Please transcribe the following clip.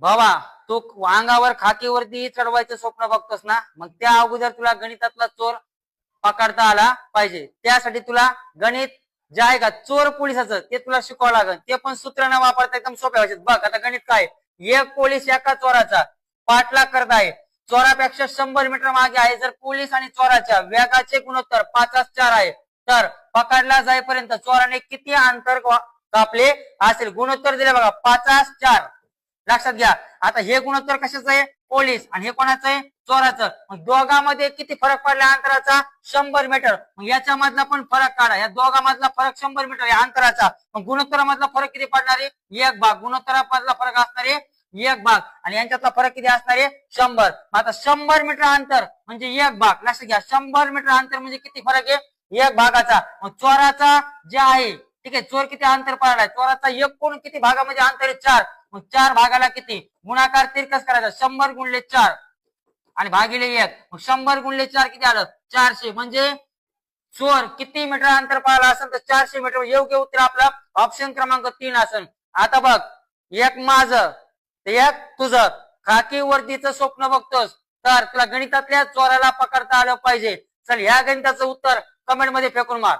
बाबा, तू अंगावर खाकीवरती चढवायचं स्वप्न बघतोस ना, मग त्या अगोदर तुला गणितातला चोर पकडता आला पाहिजे. त्यासाठी तुला गणित जे आहे का चोर पोलिसाचं ते तुला शिकावं लागेल. ते पण सूत्र न वापरता एकदम सोप्या भाषेत. बघ आता गणित काय, एक पोलीस एका चोराचा पाठलाग करत आहे. चोरापेक्षा 100 मीटर मागे आहे. जर पोलीस आणि चोराच्या वेगाचे गुणोत्तर 5:4 आहे, तर पकडला जाईपर्यंत चोराने किती अंतर कापले असेल? गुणोत्तर दिले बघा, 5:4. लक्षात घ्या. आता हे गुणोत्तर कशाचं आहे? पोलीस. आणि हे कोणाचं आहे? चोराचं. मग दोघांमध्ये किती फरक पडला अंतराचा? 100 मीटर. मग याच्या मधला पण फरक काढा. या दोघांमधला फरक 100 मीटर या अंतराचा. मग गुणोत्तरामधला फरक किती पडणार आहे? 1 भाग. गुणोत्तरामधला फरक असणार आहे 1 भाग आणि यांच्यातला फरक किती असणार आहे? 100. आता 100 मीटर अंतर म्हणजे 1 भाग. लक्षात घ्या, 100 मीटर अंतर म्हणजे किती फरक आहे? 1 भागाचा. मग चोराचा जे आहे, ठीक आहे, चोर किती अंतर पाळलाय? चोराचा एकूण किती भागामध्ये अंतर आहे? 4. मग 4 भागाला किती? गुणाकार तिरकस करायचा. 100 गुणिले 4 आणि भागिले 1. मग 100 गुणिले 4 किती आलं? 400. म्हणजे चोर किती मीटर अंतर पाळला असेल? तर 400 मीटर. योग्य उत्तर आपला ऑप्शन क्रमांक 3 असेल. आता बघ, एक माझं एक तुझं. खाकी वर्दीचं स्वप्न बघतोस तर तुला गणितातल्या चोराला पकडता आलं पाहिजे. चल, ह्या गणिताचं उत्तर कमेंट मध्ये फेकून मार.